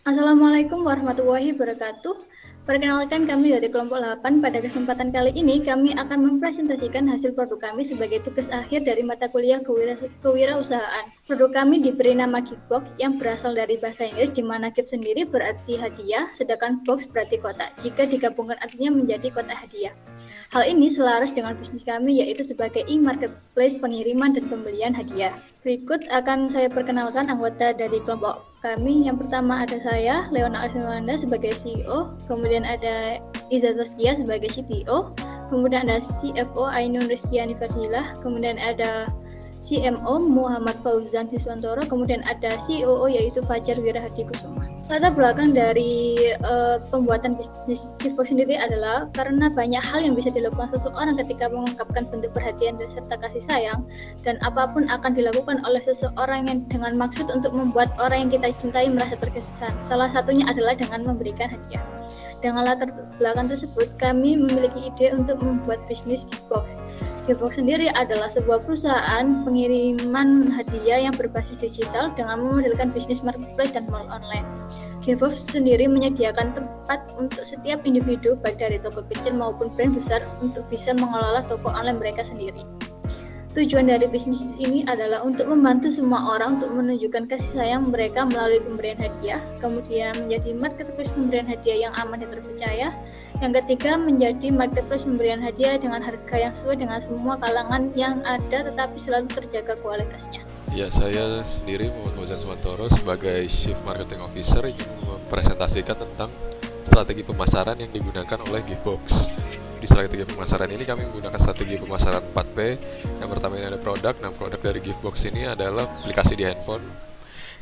Assalamualaikum warahmatullahi wabarakatuh. Perkenalkan kami dari kelompok 8. Pada kesempatan kali ini kami akan mempresentasikan hasil produk kami sebagai tugas akhir dari mata kuliah kewirausahaan. Produk kami diberi nama Giftbox yang berasal dari bahasa Inggris di mana gift sendiri berarti hadiah, sedangkan box berarti kotak. Jika digabungkan artinya menjadi kotak hadiah. Hal ini selaras dengan bisnis kami yaitu sebagai e-marketplace pengiriman dan pembelian hadiah. Berikut akan saya perkenalkan anggota dari kelompok kami. Yang pertama ada saya, Leona Asinwanda sebagai CEO, kemudian ada Iza Taskia sebagai CTO, kemudian ada CFO Ainun Rizkyani Fadilah, kemudian ada CMO Muhammad Fauzan Hiswantoro, kemudian ada COO yaitu Fajar Wirahadi Kusuma. Latar belakang dari pembuatan bisnis Giftbox sendiri adalah karena banyak hal yang bisa dilakukan seseorang ketika mengungkapkan bentuk perhatian dan serta kasih sayang, dan apapun akan dilakukan oleh seseorang yang dengan maksud untuk membuat orang yang kita cintai merasa terkesan. Salah satunya adalah dengan memberikan hadiah. Dengan latar belakang tersebut, kami memiliki ide untuk membuat bisnis Giftbox. Giftbox sendiri adalah sebuah perusahaan pengiriman hadiah yang berbasis digital dengan memodelkan bisnis marketplace dan mall online. Giftbox sendiri menyediakan tempat untuk setiap individu, baik dari toko kecil maupun brand besar, untuk bisa mengelola toko online mereka sendiri. Tujuan dari bisnis ini adalah untuk membantu semua orang untuk menunjukkan kasih sayang mereka melalui pemberian hadiah, kemudian menjadi marketplace pemberian hadiah yang aman dan terpercaya. Yang ketiga, menjadi marketplace pemberian hadiah dengan harga yang sesuai dengan semua kalangan yang ada, tetapi selalu terjaga kualitasnya. Ya, saya sendiri Muhammad Fauzan Hiswantoro sebagai Chief Marketing Officer ingin mempresentasikan tentang strategi pemasaran yang digunakan oleh Giftbox. Di strategi pemasaran ini kami menggunakan strategi pemasaran 4P. Yang pertama ini ada produk. Nah, produk dari Giftbox ini adalah aplikasi di handphone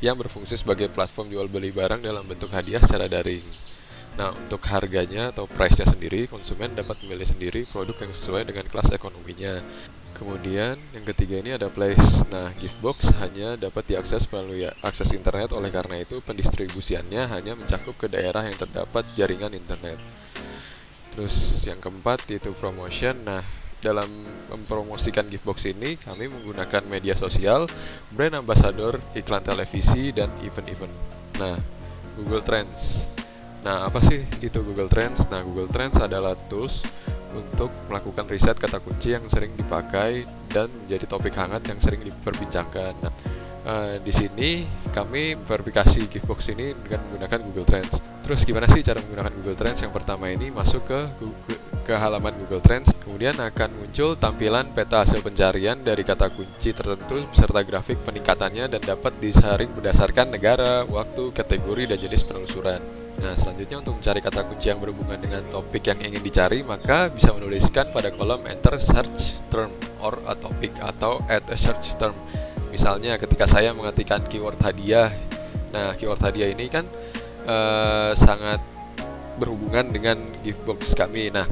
yang berfungsi sebagai platform jual beli barang dalam bentuk hadiah secara daring. Nah, untuk harganya atau price-nya sendiri, konsumen dapat memilih sendiri produk yang sesuai dengan kelas ekonominya. Kemudian yang ketiga ini ada place. Nah, Giftbox hanya dapat diakses melalui akses internet, oleh karena itu pendistribusiannya hanya mencakup ke daerah yang terdapat jaringan internet. Terus yang keempat yaitu promotion. Nah, dalam mempromosikan Giftbox ini kami menggunakan media sosial, brand ambassador, iklan televisi, dan event-event. Nah, Google Trends. Nah, apa sih itu Google Trends? Nah, Google Trends adalah tools untuk melakukan riset kata kunci yang sering dipakai dan menjadi topik hangat yang sering diperbincangkan. Nah, di sini kami verifikasi Giftbox ini dengan menggunakan Google Trends. Terus gimana sih cara menggunakan Google Trends? Yang pertama ini masuk ke halaman Google Trends, kemudian akan muncul tampilan peta hasil pencarian dari kata kunci tertentu beserta grafik peningkatannya dan dapat disaring berdasarkan negara, waktu, kategori, dan jenis penelusuran. Nah, selanjutnya untuk mencari kata kunci yang berhubungan dengan topik yang ingin dicari, maka bisa menuliskan pada kolom enter search term or a topic atau add a search term. Misalnya ketika saya mengetikkan keyword hadiah. Nah, keyword hadiah ini kan sangat berhubungan dengan Giftbox kami. Nah,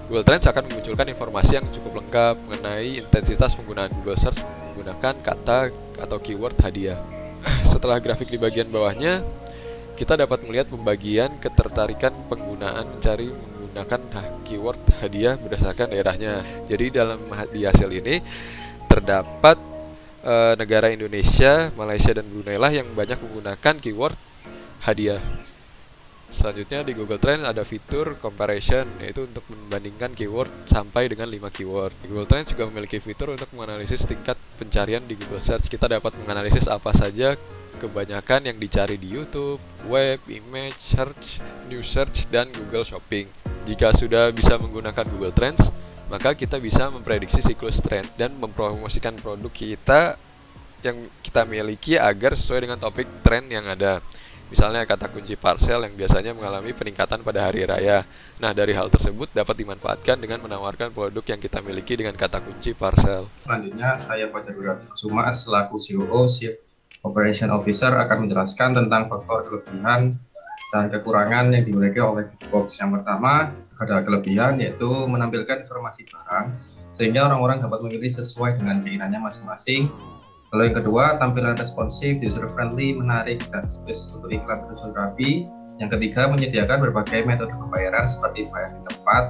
Google Trends akan memunculkan informasi yang cukup lengkap mengenai intensitas penggunaan Google Search menggunakan kata atau keyword hadiah. Setelah grafik di bagian bawahnya, kita dapat melihat pembagian ketertarikan penggunaan mencari menggunakan keyword hadiah berdasarkan daerahnya. Jadi dalam di hasil ini terdapat negara Indonesia, Malaysia, dan Brunei lah yang banyak menggunakan keyword hadiah. Selanjutnya di Google Trends ada fitur comparison, yaitu untuk membandingkan keyword sampai dengan 5 keyword. Google Trends juga memiliki fitur untuk menganalisis tingkat pencarian di Google Search. Kita dapat menganalisis apa saja kebanyakan yang dicari di YouTube, web, image search, news search, dan Google Shopping. Jika sudah bisa menggunakan Google Trends, maka kita bisa memprediksi siklus tren dan mempromosikan produk kita yang kita miliki agar sesuai dengan topik tren yang ada. Misalnya kata kunci parcel yang biasanya mengalami peningkatan pada hari raya. Nah, dari hal tersebut dapat dimanfaatkan dengan menawarkan produk yang kita miliki dengan kata kunci parcel. Selanjutnya, saya Fajar Wirahadi Kusuma selaku COO Chief Operation Officer akan menjelaskan tentang faktor kelebihan dan kekurangan yang dimiliki oleh Giftbox. Yang pertama, ada kelebihan yaitu menampilkan informasi barang sehingga orang-orang dapat memilih sesuai dengan keinginannya masing-masing. Lalu yang kedua, tampilan responsif, user-friendly, menarik, dan space untuk iklan tersusun rapi. Yang ketiga, menyediakan berbagai metode pembayaran seperti bayar di tempat,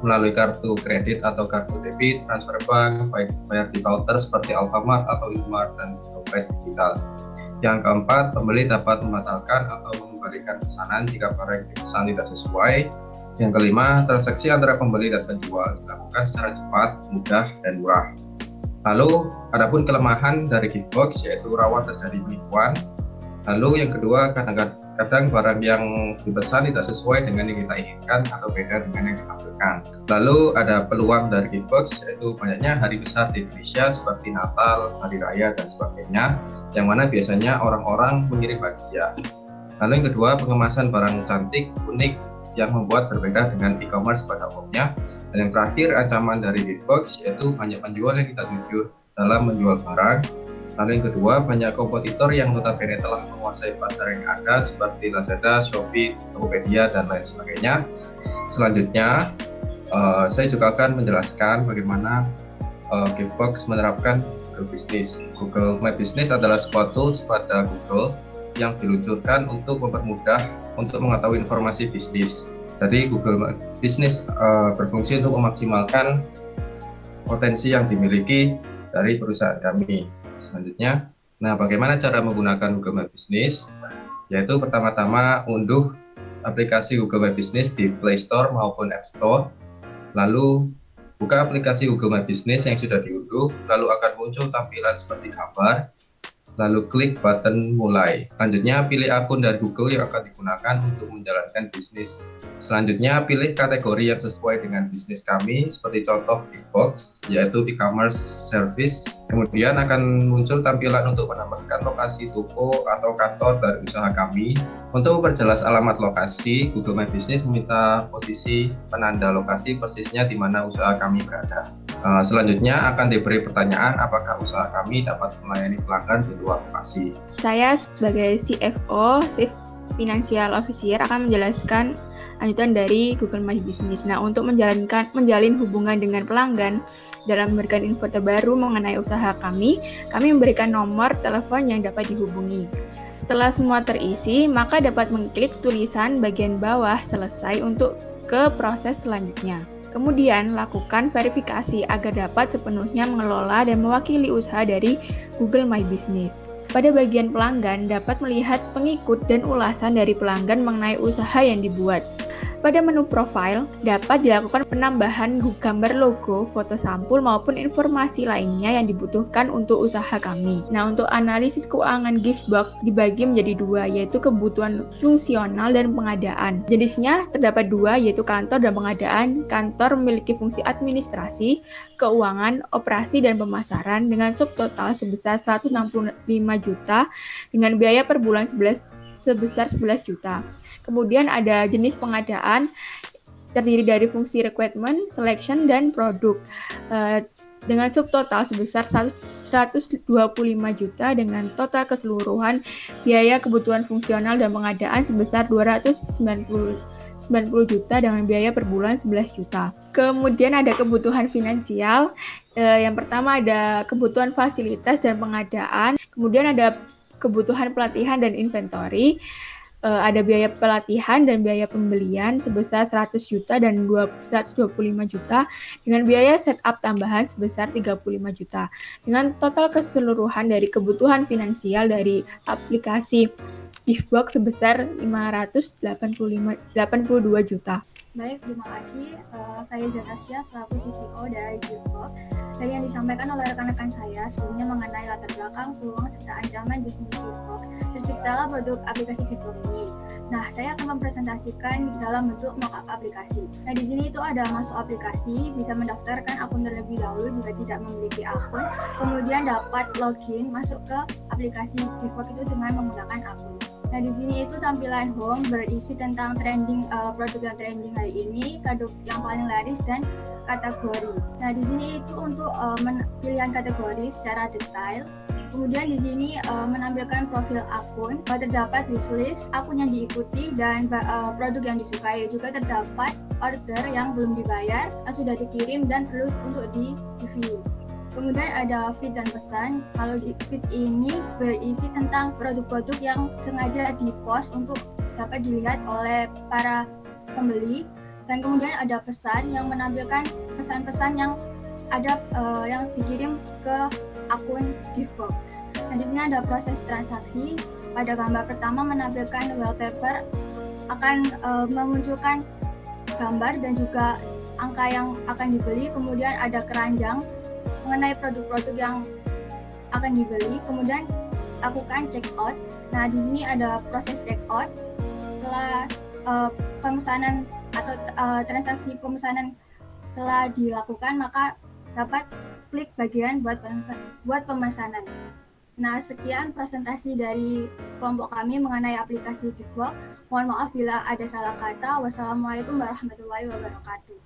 melalui kartu kredit atau kartu debit, transfer bank, baik bayar di counter seperti Alfamart atau Inmart, dan dompet digital. Yang keempat, pembeli dapat membatalkan atau mengembalikan pesanan jika barang yang dipesan tidak sesuai. Yang kelima, transaksi antara pembeli dan penjual dilakukan secara cepat, mudah, dan murah. Lalu, adapun kelemahan dari Giftbox yaitu rawan terjadi penipuan. Lalu yang kedua, kadang barang yang dipesan tidak sesuai dengan yang kita inginkan atau beda dengan yang ditampilkan. Lalu ada peluang dari Giftbox yaitu banyaknya hari besar di Indonesia seperti Natal, Hari Raya, dan sebagainya, yang mana biasanya orang-orang mengirim hadiah. Lalu yang kedua, pengemasan barang cantik, unik, yang membuat berbeda dengan e-commerce pada umumnya. Dan yang terakhir, ancaman dari Giftbox yaitu banyak penjual yang tidak jujur dalam menjual barang. Lalu yang kedua, banyak kompetitor yang notabene telah menguasai pasar yang ada seperti Lazada, Shopee, Tokopedia, dan lain sebagainya. Selanjutnya, saya juga akan menjelaskan bagaimana Giftbox menerapkan Google Business. Google My Business adalah sebuah tools pada Google yang diluncurkan untuk mempermudah untuk mengetahui informasi bisnis. Jadi Google Business berfungsi untuk memaksimalkan potensi yang dimiliki dari perusahaan kami. Selanjutnya, bagaimana cara menggunakan Google My Business? Yaitu pertama-tama unduh aplikasi Google My Business di Play Store maupun App Store. Lalu buka aplikasi Google My Business yang sudah diunduh, lalu akan muncul tampilan seperti gambar. Lalu klik button mulai. Selanjutnya pilih akun dari Google yang akan digunakan untuk menjalankan bisnis. Selanjutnya pilih kategori yang sesuai dengan bisnis kami, seperti contoh Giftbox, yaitu e-commerce service. Kemudian akan muncul tampilan untuk menambahkan lokasi toko atau kantor dari usaha kami. Untuk memperjelas alamat lokasi, Google My Business meminta posisi penanda lokasi persisnya di mana usaha kami berada. Selanjutnya akan diberi pertanyaan apakah usaha kami dapat melayani pelanggan di luar lokasi. Saya sebagai CFO, Chief Financial Officer, akan menjelaskan lanjutan dari Google My Business. Nah, untuk menjalin hubungan dengan pelanggan dalam memberikan info terbaru mengenai usaha kami memberikan nomor telepon yang dapat dihubungi. Setelah semua terisi, maka dapat mengklik tulisan bagian bawah selesai untuk ke proses selanjutnya. Kemudian, lakukan verifikasi agar dapat sepenuhnya mengelola dan mewakili usaha dari Google My Business. Pada bagian pelanggan, dapat melihat pengikut dan ulasan dari pelanggan mengenai usaha yang dibuat. Pada menu profile, dapat dilakukan penambahan gambar logo, foto sampul, maupun informasi lainnya yang dibutuhkan untuk usaha kami. Nah, untuk analisis keuangan Giftbox dibagi menjadi dua, yaitu kebutuhan fungsional dan pengadaan. Jenisnya terdapat dua, yaitu kantor dan pengadaan. Kantor memiliki fungsi administrasi, keuangan, operasi, dan pemasaran dengan subtotal sebesar 165 juta dengan biaya per bulan sebesar 11 juta. Kemudian ada jenis pengadaan terdiri dari fungsi requirement, selection, dan produk dengan subtotal sebesar 125 juta dengan total keseluruhan biaya kebutuhan fungsional dan pengadaan sebesar 290 juta dengan biaya per bulan 11 juta. Kemudian ada kebutuhan finansial. Yang pertama ada kebutuhan fasilitas dan pengadaan. Kemudian ada kebutuhan pelatihan dan inventory. Ada biaya pelatihan dan biaya pembelian sebesar 100 juta dan 125 juta dengan biaya setup tambahan sebesar 35 juta. Dengan total keseluruhan dari kebutuhan finansial dari aplikasi Giftbox sebesar 582 juta. Baik, terima kasih. Saya Janastia selaku CTO dari Giftbox. Dari yang disampaikan oleh rekan-rekan saya sebelumnya mengenai latar belakang, peluang, serta ancaman bisnis Giftbox, terciptalah produk aplikasi Giftbox ini. Nah, saya akan mempresentasikan dalam bentuk mockup aplikasi. Nah, di sini itu ada masuk aplikasi, bisa mendaftarkan akun terlebih dahulu jika tidak memiliki akun, kemudian dapat login masuk ke aplikasi Giftbox itu dengan menggunakan akun. Nah, di sini itu tampilan home berisi tentang trending produk yang trending hari ini, kado yang paling laris, dan kategori. Nah, di sini itu untuk pilihan kategori secara detail. Kemudian di sini menampilkan profil akun, terdapat wishlist, akun yang diikuti, dan produk yang disukai. Juga terdapat order yang belum dibayar, yang sudah dikirim dan perlu untuk di-review. Kemudian ada feed dan pesan. Kalau di feed ini berisi tentang produk-produk yang sengaja di-post untuk dapat dilihat oleh para pembeli. Dan kemudian ada pesan yang menampilkan pesan-pesan yang ada yang dikirim ke akun Giftbox. Nah, di sini ada proses transaksi. Pada gambar pertama menampilkan wallpaper akan memunculkan gambar dan juga angka yang akan dibeli. Kemudian ada keranjang mengenai produk-produk yang akan dibeli. Kemudian lakukan check out. Nah, di sini ada proses check out. Setelah pemesanan atau transaksi pemesanan telah dilakukan, maka dapat klik bagian buat pemesanan. Nah, sekian presentasi dari kelompok kami mengenai aplikasi Giveworks. Mohon maaf bila ada salah kata. Wassalamualaikum warahmatullahi wabarakatuh.